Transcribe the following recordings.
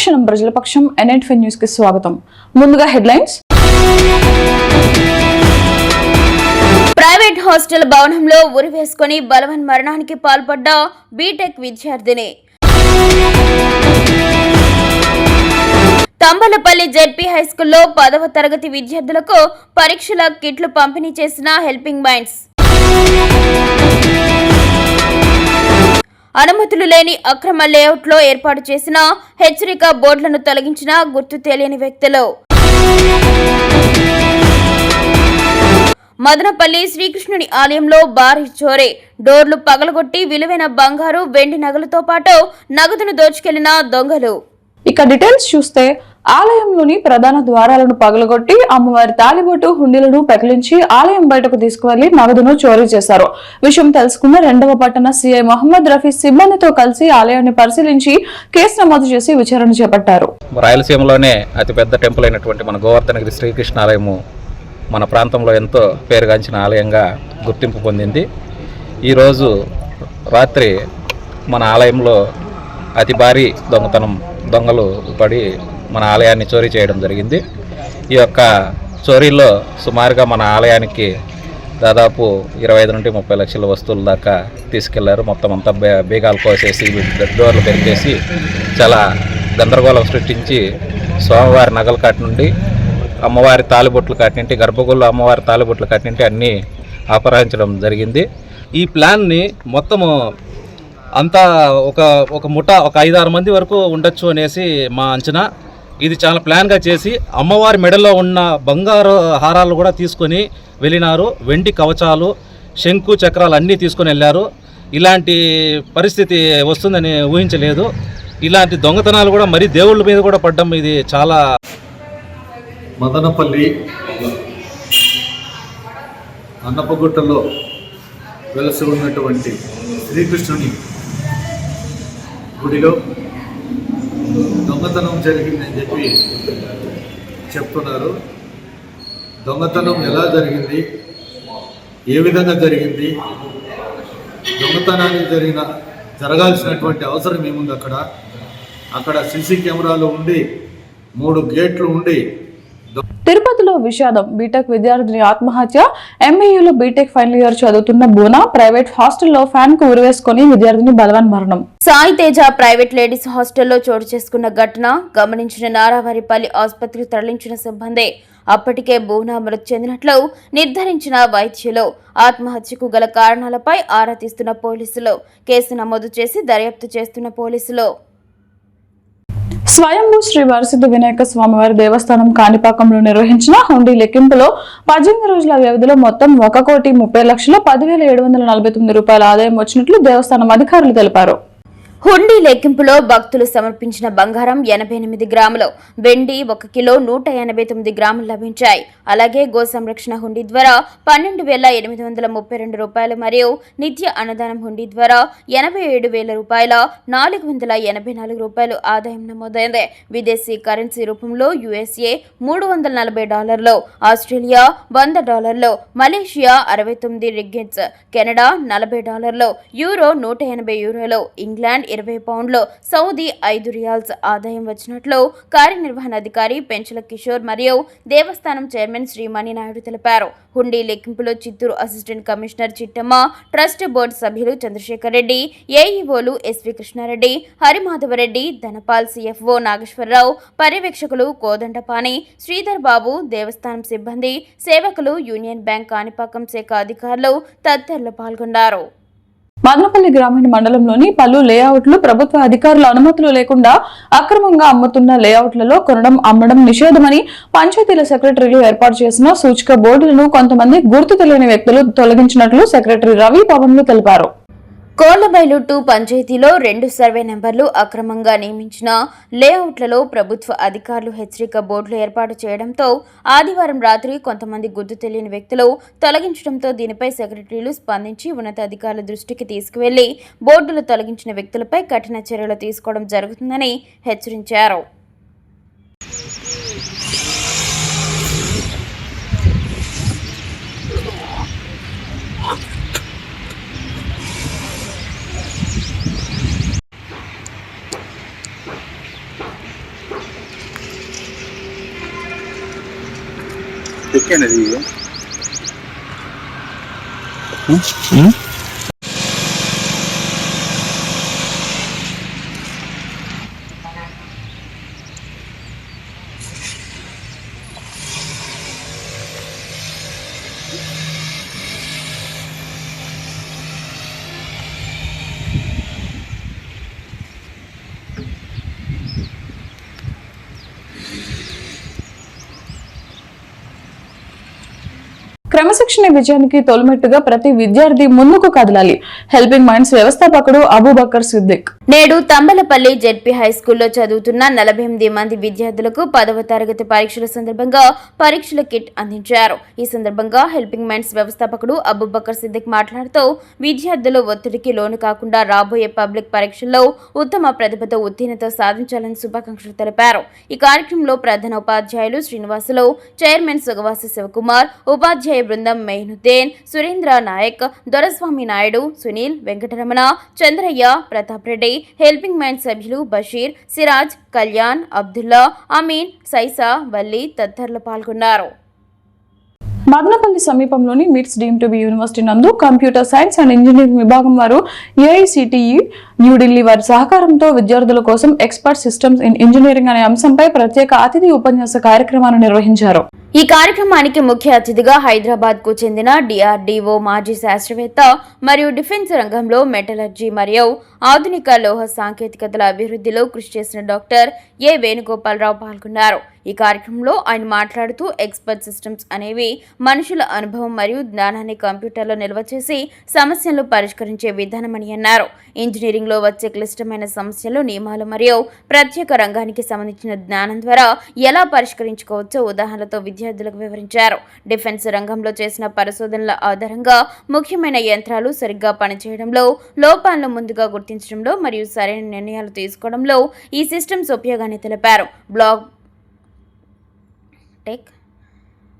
ప్రతిక్షణం ప్రజల పక్షం N95 న్యూస్ కి స్వాగతం. ముందుగా హెడ్లైన్స్. ప్రైవేట్ హాస్టల్ భవనంలో ఉరివేసుకొని బలవన్ మరణానికి పాల్పడ్డ బీటెక్ విద్యార్థిని. తంబలపల్లి జెడ్పీ హైస్కూల్లో 10వ తరగతి విద్యార్థులకు పరీక్షల కిట్లు పంపిణీ చేసిన హెల్పింగ్ మైండ్స్. అనుమతులు లేని అక్రమ లేఅవుట్లో ఏర్పాటు చేసిన హెచ్చరిక బోర్డులను తొలగించిన గుర్తు తెలియని వ్యక్తులు. మదనపల్లి శ్రీకృష్ణుని ఆలయంలో భారీ చోరీ. డోర్లు పగలగొట్టి విలువైన బంగారు వెండి నగలతో పాటు నగదును దోచుకెళ్లిన దొంగలు. ఇక డీటెయిల్స్ చూస్తే ఆలయంలోని ప్రధాన ద్వారాలను పగలగొట్టి అమ్మవారి తాలిబొట్టు హుండీలను పెకిలించి ఆలయం బయటకు తీసుకువెళ్లి నగదును చోరీ చేశారు. విషయం తెలుసుకున్న 2వ పట్టణ సిఐ మహమ్మద్ రఫీ సిబ్బందితో కలిసి ఆలయాన్ని పరిశీలించి కేసు నమోదు చేసి విచారణ చేపట్టారు. రాయలసీమలోనే అతిపెద్ద టెంపుల్ అయినటువంటి మన గోవర్ధనగిరి శ్రీకృష్ణ ఆలయము మన ప్రాంతంలో ఎంతో పేరుగాంచిన ఆలయంగా గుర్తింపు పొందింది. ఈరోజు రాత్రి మన ఆలయంలో అతి భారీ దొంగలు పడి మన ఆలయాన్ని చోరీ చేయడం జరిగింది. ఈ యొక్క చోరీలో సుమారుగా మన ఆలయానికి దాదాపు 25 నుండి 30 లక్షల వస్తువుల దాకా తీసుకెళ్లారు. మొత్తం అంతా బీగాలు కోసేసి డోర్లు పెరికేసి చాలా గందరగోళం సృష్టించి స్వామివారి నగల కాటి నుండి అమ్మవారి తాలిబొట్లు కాటినింటి గర్భగుళ్ళు అమ్మవారి తాలిబొట్లు కాటినింటి అన్నీ అపహరించడం జరిగింది. ఈ ప్లాన్ని మొత్తము అంతా ఒక ముఠా ఒక 5-6 మంది వరకు ఉండొచ్చు అనేసి మా అంచనా. ఇది చాలా ప్లాన్గా చేసి అమ్మవారి మెడలో ఉన్న బంగారు హారాలు కూడా తీసుకొని వెళ్ళినారు. వెండి కవచాలు, శంకు చక్రాలు అన్నీ తీసుకొని వెళ్ళారు. ఇలాంటి పరిస్థితి వస్తుందని ఊహించలేదు. ఇలాంటి దొంగతనాలు కూడా మరీ దేవుళ్ళ మీద కూడా పడ్డం ఇది చాలా. మదనపల్లి అన్నపగుట్టలో వెలసి ఉన్నటువంటి శ్రీకృష్ణుని గుడిలో దొంగతనం జరిగిందని చెప్పి చెప్తున్నారు. దొంగతనం ఎలా జరిగింది, ఏ విధంగా జరిగింది, దొంగతనానికి జరగాల్సినటువంటి అవసరం ఏముంది? అక్కడ సీసీ కెమెరాలు ఉండి 3 గేట్లు ఉండి. తిరుపతిలో విషాదం. బీటెక్ విద్యార్థిని ఆత్మహత్య. ఎంఈయూలో బీటెక్ ఫైనల్ ఇయర్ చదువుతున్న బోనా ప్రైవేట్ హాస్టల్లో ఫ్యాన్ కు ఉరివేసుకుని విద్యార్థిని బలవన్ మరణం. సాయి తేజ ప్రైవేట్ లేడీస్ హాస్టల్లో చోటు చేసుకున్న ఘటన గమనించిన నారావారిపల్లి ఆసుపత్రికి తరలించిన సిబ్బంది. అప్పటికే బోనా మృతి చెందినట్లు నిర్ధారించిన వైద్యులు ఆత్మహత్యకు గల కారణాలపై ఆరా తీస్తున్న పోలీసులు కేసు నమోదు చేసి దర్యాప్తు చేస్తున్న పోలీసులు. స్వయంభూ శ్రీ వరసిద్ధ వినాయక స్వామివారి దేవస్థానం కాణిపాకంలో నిర్వహించిన హుండీ లెక్కింపులో 18 రోజుల వ్యవధిలో మొత్తం 1,10,10,749 రూపాయల ఆదాయం వచ్చినట్లు దేవస్థానం అధికారులు తెలిపారు. హుండీ లెక్కింపులో భక్తులు సమర్పించిన బంగారం 88 గ్రాములు, వెండి 1 కిలో 189 గ్రాములు లభించాయి. అలాగే గో సంరక్షణ హుండీ ద్వారా 12,832 రూపాయలు మరియు నిత్య అన్నదానం హుండీ ద్వారా 87,000 రూపాయల 484 రూపాయలు ఆదాయం నమోదైంది. విదేశీ కరెన్సీ రూపంలో USA $340, Australia $100, Malaysia 69 ringgits, Canada $40, euro 180 యూరోలు, ఇంగ్లాండ్ 20 పౌండ్లు, సౌదీ 5 రియాల్స్ ఆదాయం వచ్చినట్లు కార్యనిర్వహణాధికారి పెంచల కిషోర్ మరియు దేవస్థానం చైర్మన్ శ్రీ మణినాయుడు తెలిపారు. హుండీ లెక్కింపులో Chittoor assistant commissioner Chittamma, trust board సభ్యులు చంద్రశేఖర్ రెడ్డి, ఏఈఓలు ఎస్వి కృష్ణారెడ్డి, హరిమాధవరెడ్డి, ధనపాల్, సిఎఫ్ఓ నాగేశ్వరరావు, పర్యవేక్షకులు కోదండపాణి, శ్రీధర్ బాబు, దేవస్థానం సిబ్బంది, సేవకులు, యూనియన్ బ్యాంక్ కాణిపాకం శాఖ అధికారులు తదితరులు పాల్గొన్నారు. మదనపల్లి గ్రామీణ మండలంలోని పలు లేఅవుట్లు ప్రభుత్వ అధికారుల అనుమతులు లేకుండా అక్రమంగా అమ్ముతున్న లేఅవుట్లలో కొనడం, అమ్మడం నిషేధమని పంచాయతీల సెక్రటరీలు ఏర్పాటు చేసిన సూచిక బోర్డులను కొంతమంది గుర్తు తెలియని వ్యక్తులు తొలగించినట్లు సెక్రటరీ రవి పవన్లు తెలిపారు. కోళ్లబైలు 2 పంచాయతీలో 2 సర్వే నెంబర్లు అక్రమంగా నియమించిన లేఅవుట్లలో ప్రభుత్వ అధికారులు హెచ్చరిక బోర్డులు ఏర్పాటు చేయడంతో ఆదివారం రాత్రి కొంతమంది గుర్తు తెలియని వ్యక్తులు తొలగించడంతో దీనిపై సెక్రటరీలు స్పందించి ఉన్నతాధికారుల దృష్టికి తీసుకువెళ్లి బోర్డులు తొలగించిన వ్యక్తులపై కఠిన చర్యలు తీసుకోవడం జరుగుతుందని హెచ్చరించారు. ఎక్కేనది క్రమశిక్షణ విజయానికి తొలిమెట్టుగా ప్రతి విద్యార్థి ముందుకు కదలాలి. హెల్పింగ్ మైండ్స్ వ్యవస్థాపకుడు అబూబకర్ సిద్దిక్ నేడు తంబలపల్లి జెడ్పీ హై స్కూల్లో చదువుతున్న 48 మంది విద్యార్థులకు 10వ తరగతి పరీక్షల సందర్భంగా పరీక్షల కిట్ అందించారు. ఈ సందర్భంగా హెల్పింగ్ మైండ్స్ వ్యవస్థాపకుడు అబూబకర్ సిద్దిక్ మాట్లాడుతూ విద్యార్థులు ఒత్తిడికి లోను కాకుండా రాబోయే పబ్లిక్ పరీక్షల్లో ఉత్తమ ప్రతిభతో ఉత్తీర్ణత సాధించాలని శుభాకాంక్షలు తెలిపారు. ఈ కార్యక్రమంలో ప్రధాన ఉపాధ్యాయులు శ్రీనివాసులు, చైర్మన్ సుగవాసి శివకుమార్, ఉపాధ్యాయ బృందం మెయినుద్దీన్, సురేంద్ర నాయక్, దొరస్వామి నాయుడు, సునీల్, వెంకటరమణ, చంద్రయ్య, ప్రతాప్ రెడ్డి, హెల్పింగ్ మైండ్ సభ్యులు బషీర్, సిరాజ్, కళ్యాణ్, అబ్దుల్లా, అమీన్, సైసా, వల్లి తదితరులు పాల్గొన్నారు. మదనపల్లి సమీపంలోని మిట్స్ డీమ్ టు బి యూనివర్సిటీ నందు కంప్యూటర్ సైన్స్ అండ్ ఇంజనీరింగ్ విభాగం వారు ఏఐసిటిఈ న్యూఢిల్లీ వారి సహకారంతో విద్యార్థుల కోసం ఎక్స్పర్ట్ సిస్టమ్స్ ఇన్ ఇంజనీరింగ్ అనే అంశంపై ప్రత్యేక అతిథి ఉపన్యాస కార్యక్రమాన్ని నిర్వహించారు. ఈ కార్యక్రమానికి ముఖ్య అతిథిగా హైదరాబాద్ కు చెందిన డిఆర్డీఓ మాజీ శాస్త్రవేత్త మరియు డిఫెన్స్ రంగంలో మెటలర్జీ మరియు ఆధునిక లోహ సాంకేతికతల అభివృద్ధిలో కృషి చేసిన డాక్టర్ ఏ వేణుగోపాలరావు పాల్గొన్నారు. ఈ కార్యక్రమంలో ఆయన మాట్లాడుతూ ఎక్స్పర్ట్ సిస్టమ్స్ అనేవి మనుషుల అనుభవం మరియు జ్ఞానాన్ని కంప్యూటర్లో నిల్వ చేసి సమస్యలను పరిష్కరించే విధానమని అన్నారు. ఇంజనీరింగ్ లో వచ్చే క్లిష్టమైన సమస్యలు, నియమాలు మరియు ప్రత్యేక రంగానికి సంబంధించిన జ్ఞానం ద్వారా ఎలా పరిష్కరించుకోవచ్చో ఉదాహరణలతో విద్యార్థులకు వివరించారు. డిఫెన్స్ రంగంలో చేసిన పరిశోధనల ఆధారంగా ముఖ్యమైన యంత్రాలు సరిగ్గా పనిచేయడంలో, లోపాలను ముందుగా గుర్తించడంలో మరియు సరైన నిర్ణయాలు తీసుకోవడంలో ఈ సిస్టమ్స్ ఉపయోగాన్ని తెలిపారు.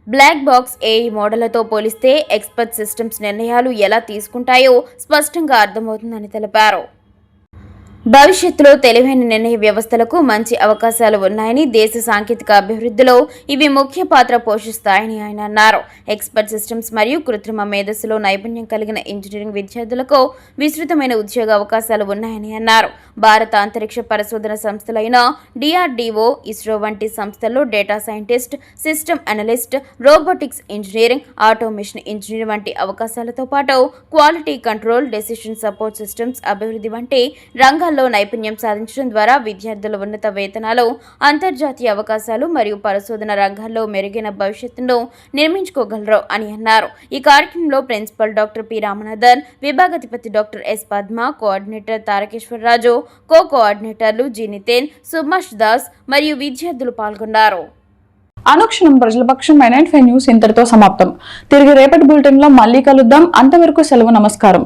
బ్లాక్ బాక్స్ ఏఐ మోడళ్లతో పోలిస్తే ఎక్స్పర్ట్ సిస్టమ్స్ నిర్ణయాలు ఎలా తీసుకుంటాయో స్పష్టంగా అర్థమవుతుందని తెలిపారు. భవిష్యత్తులో తెలివైన నిర్ణయ వ్యవస్థలకు మంచి అవకాశాలు ఉన్నాయని, దేశ సాంకేతిక అభివృద్ధిలో ఇవి ముఖ్య పాత్ర పోషిస్తాయని ఆయన అన్నారు. ఎక్స్పర్ట్ సిస్టమ్స్ మరియు కృత్రిమ మేధస్సులో నైపుణ్యం కలిగిన ఇంజనీరింగ్ విద్యార్థులకు విస్తృతమైన ఉద్యోగ అవకాశాలు ఉన్నాయని అన్నారు. భారత అంతరిక్ష పరిశోధన సంస్థలైన డిఆర్డీఓ, ఇస్రో వంటి సంస్థల్లో data scientist, system analyst, robotics engineering, automation engineer వంటి అవకాశాలతో పాటు quality control, decision support systems అభివృద్ధి వంటి రంగాల్లో నైపుణ్యం సాధించడం ద్వారా విద్యార్థుల ఉన్నత వేతనాలు, అంతర్జాతీయ అవకాశాలు మరియు పరిశోధన రంగాల్లో మెరుగైన భవిష్యత్తును నిర్మించుకోగలరు అని అన్నారు. ఈ కార్యక్రమంలో ప్రిన్సిపల్ డాక్టర్ పి రామనాథన్, విభాగాధిపతి doctor S Padma, coordinator Tarakeswararaju, కోఆర్డినేటర్లు జి నితేన్, సుభాష్ దాస్ మరియు విద్యార్థులు పాల్గొన్నారు. అనుక్షణం ప్రజల పక్షం 95 న్యూస్ ఇంతటితో సమాప్తం. తిరిగి రేపటి బులెటిన్ లో మళ్ళీ కలుద్దాం. అంతవరకు సెలవు. నమస్కారం.